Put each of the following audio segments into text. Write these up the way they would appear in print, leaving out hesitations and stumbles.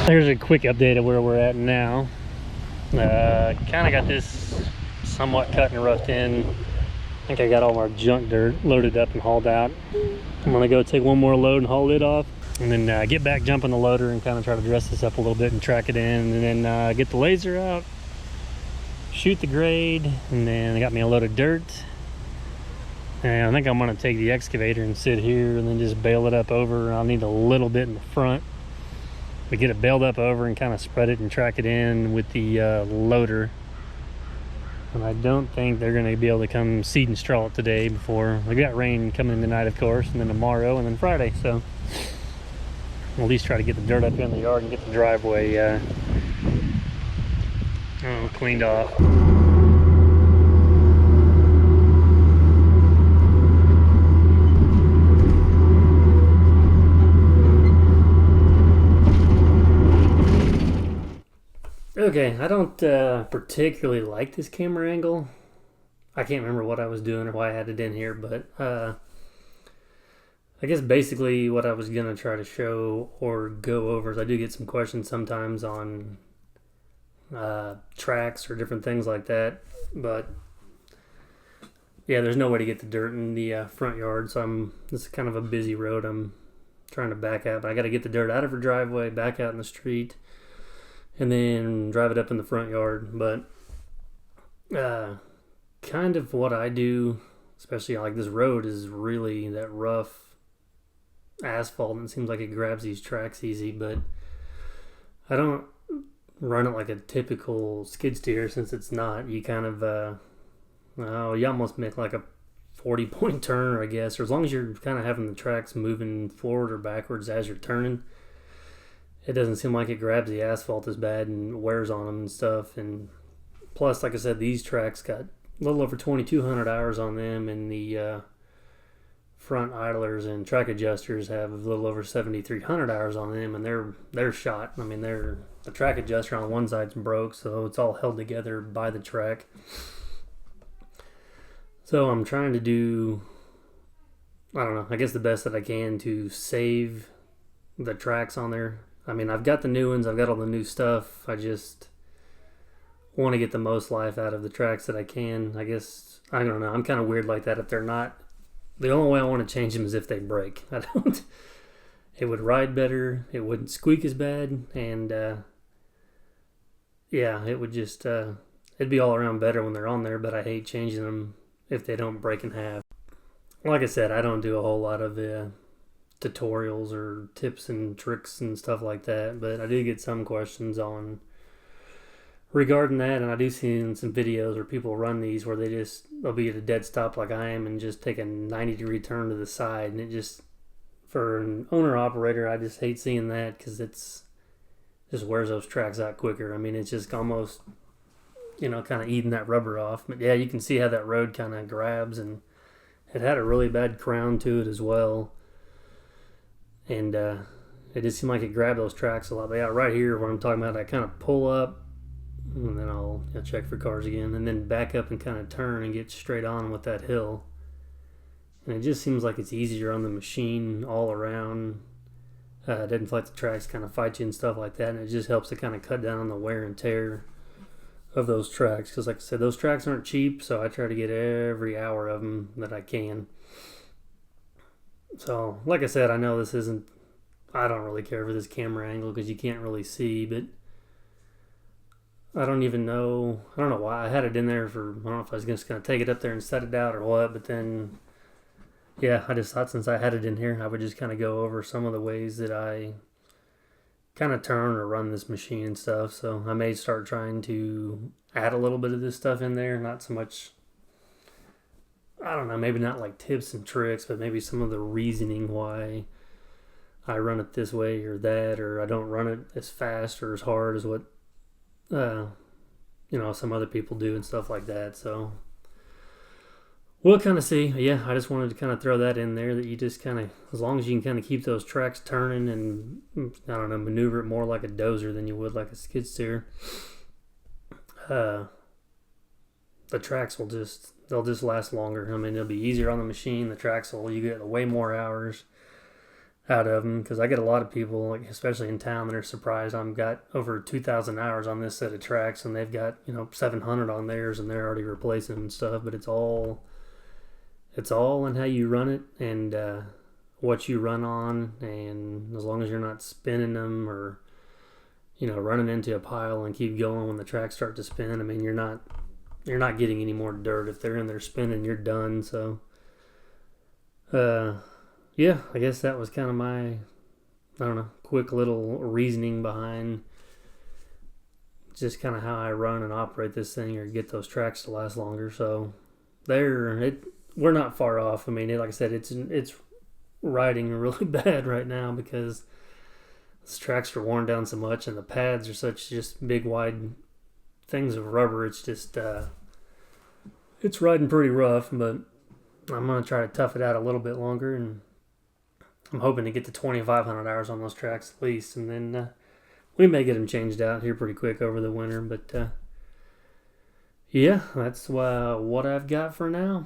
Here's a quick update of where we're at now. Kind of got this somewhat cut and roughed in. I think I got all our junk dirt loaded up and hauled out. I'm gonna go take one more load and haul it off, and then get back, jump on the loader, and kind of try to dress this up a little bit and track it in, and then get the laser out, shoot the grade, and then I got me a load of dirt. And I think I'm gonna take the excavator and sit here and then just bale it up over. I'll need a little bit in the front, but get it baled up over and kind of spread it and track it in with the loader. And I don't think they're going to be able to come seed and straw it today before we got rain coming in tonight, of course, and then tomorrow and then Friday. So we'll at least try to get the dirt up in the yard and get the driveway cleaned off. Okay, I don't particularly like this camera angle. I can't remember what I was doing or why I had it in here, but I guess basically what I was going to try to show or go over is I do get some questions sometimes on tracks or different things like that, but yeah, there's no way to get the dirt in the front yard, so this is kind of a busy road. I'm trying to back out, but I got to get the dirt out of her driveway, back out in the street, and then drive it up in the front yard. But kind of what I do, especially like this road, is really that rough asphalt, and it seems like it grabs these tracks easy, but I don't run it like a typical skid steer, since it's not. You kind of you almost make like a 40-point turn, I guess, or as long as you're kind of having the tracks moving forward or backwards as you're turning, it doesn't seem like it grabs the asphalt as bad and wears on them and stuff. And plus, like I said, these tracks got a little over 2,200 hours on them, and the front idlers and track adjusters have a little over 7,300 hours on them, and they're shot. I mean, the track adjuster on one side's broke, so it's all held together by the track. So I'm trying to do, I don't know, I guess the best that I can to save the tracks on there. I mean, I've got the new ones, I've got all the new stuff. I just want to get the most life out of the tracks that I can. I guess, I don't know, I'm kind of weird like that. If they're not, the only way I want to change them is if they break. It would ride better, it wouldn't squeak as bad, and yeah, it would just, it'd be all around better when they're on there, but I hate changing them if they don't break in half. Like I said, I don't do a whole lot of tutorials or tips and tricks and stuff like that, but I do get some questions on regarding that, and I do see in some videos where people run these where they'll be at a dead stop like I am and just take a 90-degree turn to the side, and it just, for an owner operator, I just hate seeing that, because it's just wears those tracks out quicker. I mean, it's just almost, kind of eating that rubber off. But yeah, you can see how that road kind of grabs, and it had a really bad crown to it as well. And it just seemed like it grabbed those tracks a lot. But yeah, right here where I'm talking about, I kind of pull up, and then I'll check for cars again, and then back up and kind of turn and get straight on with that hill. And it just seems like it's easier on the machine all around. It doesn't feel like the tracks kind of fight you and stuff like that, and it just helps to kind of cut down on the wear and tear of those tracks. Because like I said, those tracks aren't cheap, so I try to get every hour of them that I can. So, like I said, I know this isn't, I don't really care for this camera angle because you can't really see, but I don't know why I had it in there for, I don't know if I was just going to take it up there and set it out or what, but then, yeah, I just thought since I had it in here, I would just kind of go over some of the ways that I kind of turn or run this machine and stuff. So I may start trying to add a little bit of this stuff in there, not so much, I don't know, maybe not like tips and tricks, but maybe some of the reasoning why I run it this way or that, or I don't run it as fast or as hard as what, some other people do and stuff like that. So we'll kind of see. Yeah, I just wanted to kind of throw that in there, that you just kind of, as long as you can kind of keep those tracks turning and, I don't know, maneuver it more like a dozer than you would like a skid steer, the tracks will they'll just last longer. I mean, it'll be easier on the machine. The tracks you get way more hours. out of them, because I get a lot of people, like especially in town, that are surprised I've got over 2,000 hours on this set of tracks, and they've got 700 on theirs, and they're already replacing them and stuff. But it's all in how you run it and what you run on, and as long as you're not spinning them or running into a pile and keep going when the tracks start to spin. I mean, you're not getting any more dirt. If they're in there spinning, you're done. So yeah, I guess that was kind of my, I don't know, quick little reasoning behind just kind of how I run and operate this thing, or get those tracks to last longer. So we're not far off. I mean, like I said, it's riding really bad right now because these tracks are worn down so much, and the pads are such just big, wide things of rubber. It's just it's riding pretty rough, but I'm going to try to tough it out a little bit longer, and I'm hoping to get to 2,500 hours on those tracks at least, and then we may get them changed out here pretty quick over the winter. But yeah, that's what I've got for now.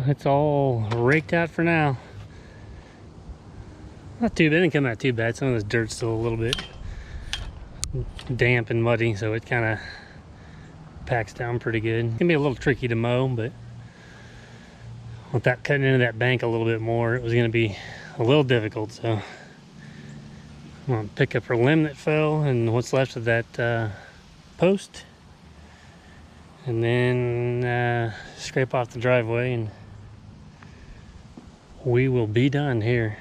It's all raked out for now. Not too bad. It didn't come out too bad. Some of this dirt's still a little bit damp and muddy, so it kind of packs down pretty good. It can be a little tricky to mow, but without cutting into that bank a little bit more, it was going to be a little difficult. So I'm going to pick up her limb that fell and what's left of that post, and then scrape off the driveway, and we will be done here.